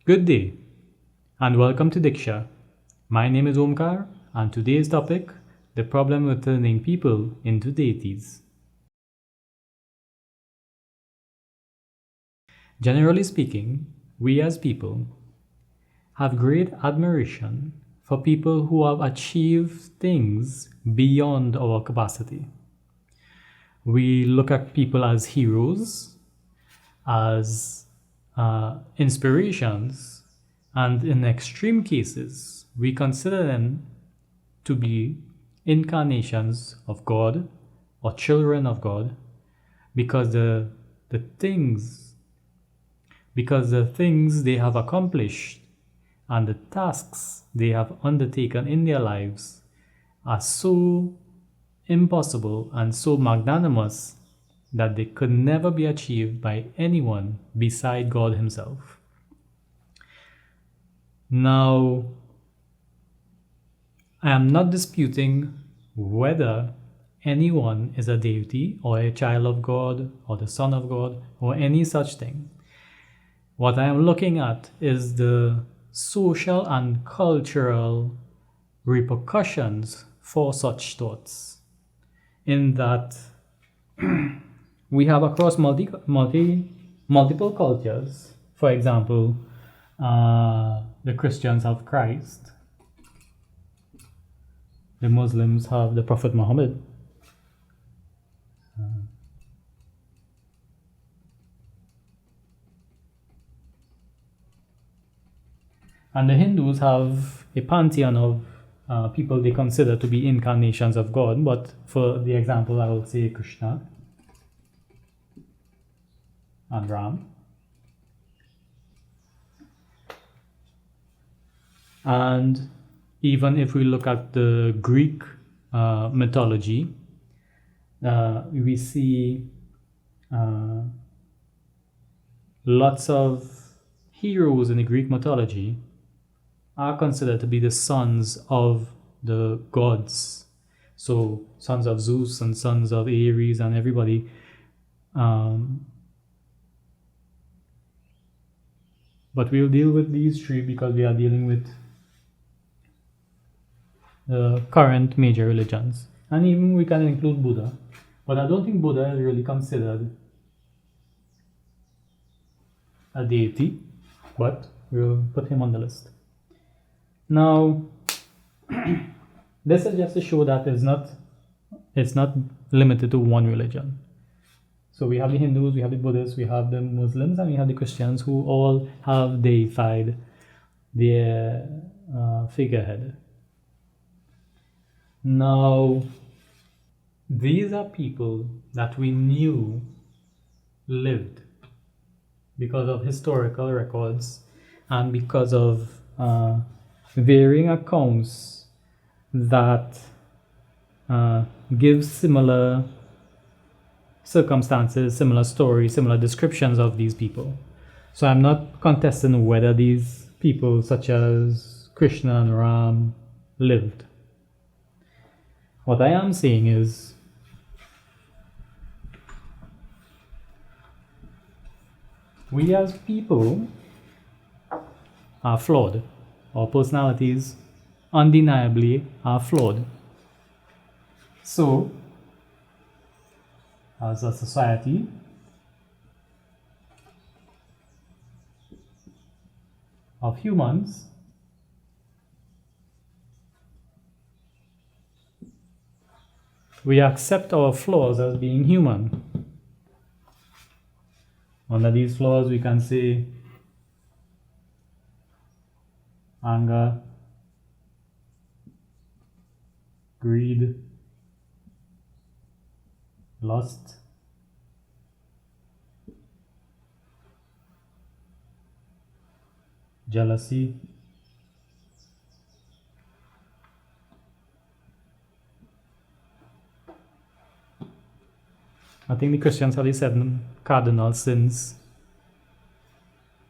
Good day and welcome to Diksha. My name is Omkar and today's topic, the problem with turning people into deities. Generally speaking, we as people have great admiration for people who have achieved things beyond our capacity. We look at people as heroes, as inspirations, and in extreme cases, we consider them to be incarnations of God or children of God because the things they have accomplished and the tasks they have undertaken in their lives are so impossible and so magnanimous that they could never be achieved by anyone beside God Himself. Now, I am not disputing whether anyone is a deity or a child of God or the Son of God or any such thing. What I am looking at is the social and cultural repercussions for such thoughts, in that we have across multiple cultures. For example, the Christians have Christ, the Muslims have the Prophet Muhammad, and the Hindus have a pantheon of people they consider to be incarnations of God. But for the example, I will say Krishna and Ram. And even if we look at the Greek mythology, we see lots of heroes in the Greek mythology are considered to be the sons of the gods. So sons of Zeus and sons of Ares and everybody. But we'll deal with these three because we are dealing with the current major religions. And even we can include Buddha. But I don't think Buddha is really considered a deity, but we'll put him on the list. Now, this is just to show that it's not limited to one religion. So we have the Hindus, we have the Buddhists, we have the Muslims, and we have the Christians, who all have deified their figurehead. Now, these are people that we knew lived because of historical records and because of varying accounts that give similar circumstances, similar stories, similar descriptions of these people. So I'm not contesting whether these people, such as Krishna and Ram, lived. What I am saying is, we as people are flawed. Our personalities undeniably are flawed. So, as a society, of humans, we accept our flaws as being human. Under these flaws, we can say anger, greed, lust, jealousy, I think the Christians have the 7 cardinal sins.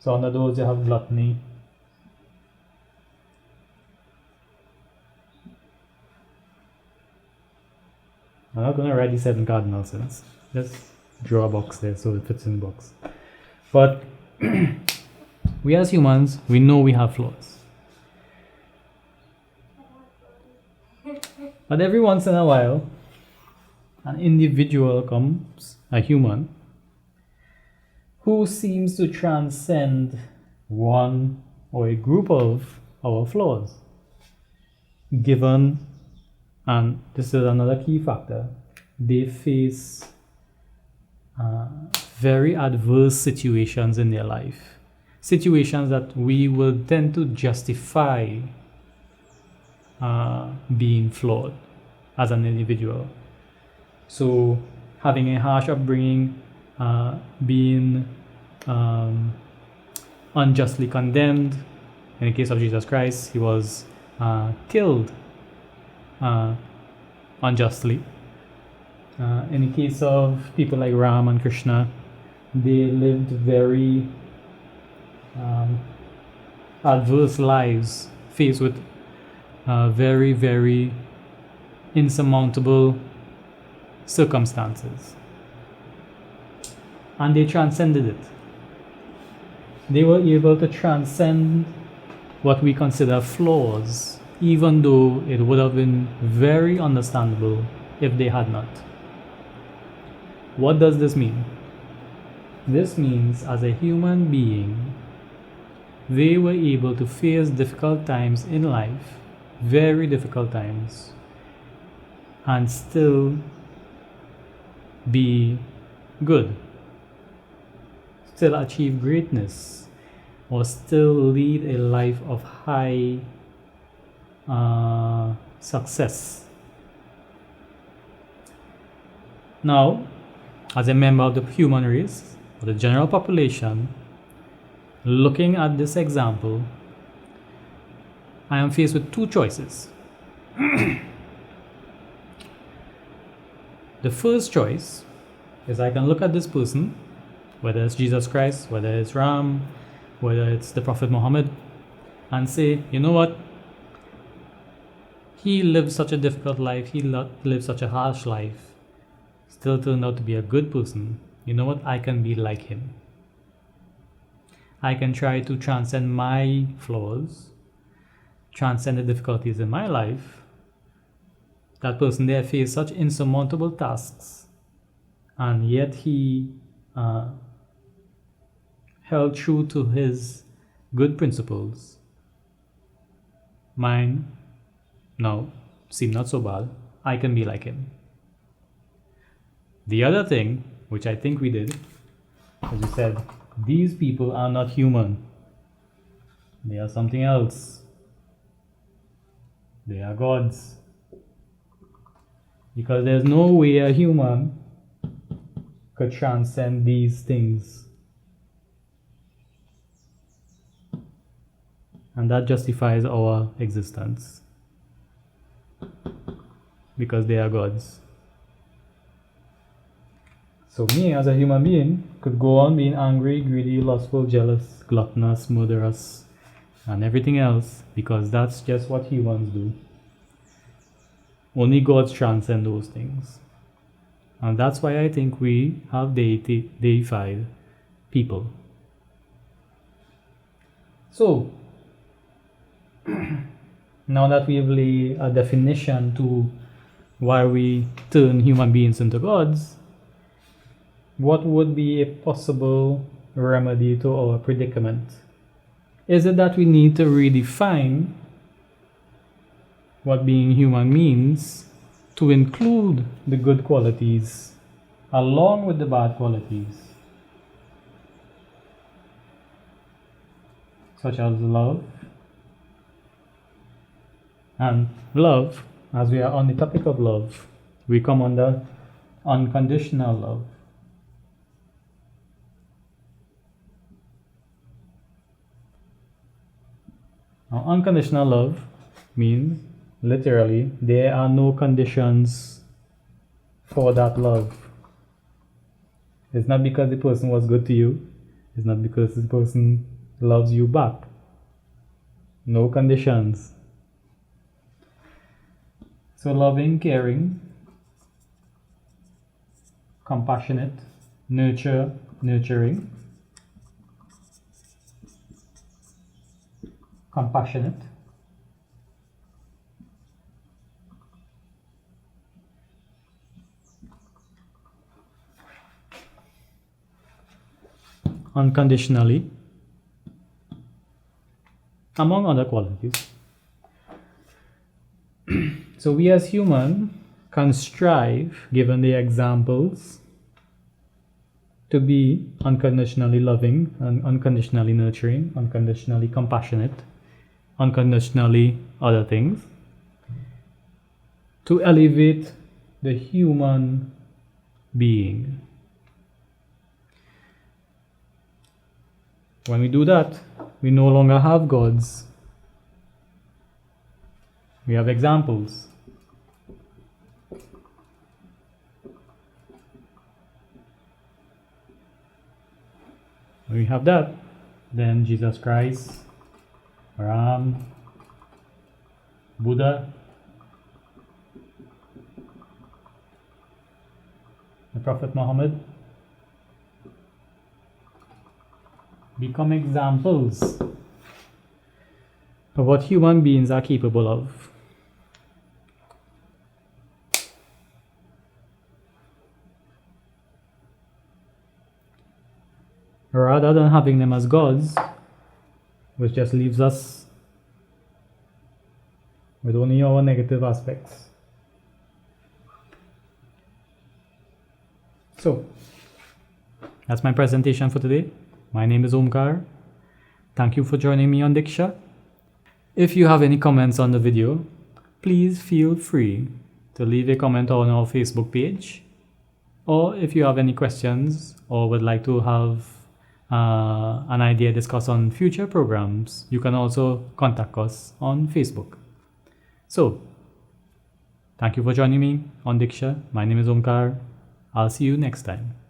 So under those you have gluttony, I'm not going to write the 7 cardinal sins. Just draw a box there so it fits in the box. But We as humans, we know we have flaws. But every once in a while, an individual comes, a human, who seems to transcend one or a group of our flaws. Given, and this is another key factor, they face very adverse situations in their life. Situations that we will tend to justify being flawed as an individual. So having a harsh upbringing, being unjustly condemned. In the case of Jesus Christ, he was killed unjustly. In the case of people like Ram and Krishna, they lived very adverse lives, faced with very, very insurmountable circumstances. And they transcended it. They were able to transcend what we consider flaws, even though it would have been very understandable if they had not. What does this mean? This means, as a human being, they were able to face difficult times in life, very difficult times, and still be good, still achieve greatness, or still lead a life of high success. Now, as a member of the human race, or the general population, looking at this example, I am faced with two choices. The first choice is I can look at this person, whether it's Jesus Christ, whether it's Ram, whether it's the Prophet Muhammad, and say, you know what? He lived such a difficult life, he lived such a harsh life, still turned out to be a good person. You know what? I can be like him. I can try to transcend my flaws, transcend the difficulties in my life. That person there faced such insurmountable tasks, and yet he held true to his good principles. Mine now seem not so bad. I can be like him. The other thing, which I think we did, as we said, these people are not human. They are something else. They are gods. Because there's no way a human could transcend these things. And that justifies our existence. Because they are gods. So me as a human being could go on being angry, greedy, lustful, jealous, gluttonous, murderous, and everything else, because that's just what humans do. Only gods transcend those things. And that's why I think we have deified people. So, now that we've laid a definition to why we turn human beings into gods, what would be a possible remedy to our predicament? Is it that we need to redefine what being human means to include the good qualities along with the bad qualities, such as love? And love, as we are on the topic of love, we come under unconditional love. Now, unconditional love means, literally, there are no conditions for that love. It's not because the person was good to you. It's not because the person loves you back. No conditions. So loving, caring, compassionate, nurturing, compassionate, unconditionally, among other qualities. So we as human can strive, given the examples, to be unconditionally loving and unconditionally nurturing, unconditionally compassionate, unconditionally other things, to elevate the human being. When we do that, we no longer have gods. We have examples. When we have that, then Jesus Christ, Ram, Buddha, the Prophet Muhammad become examples of what human beings are capable of. Rather than having them as gods, which just leaves us with only our negative aspects. So, that's my presentation for today. My name is Omkar. Thank you for joining me on Diksha. If you have any comments on the video, please feel free to leave a comment on our Facebook page. Or if you have any questions or would like to have an idea discussed on future programs, you can also contact us on Facebook. So, thank you for joining me on Diksha. My name is Omkar. I'll see you next time.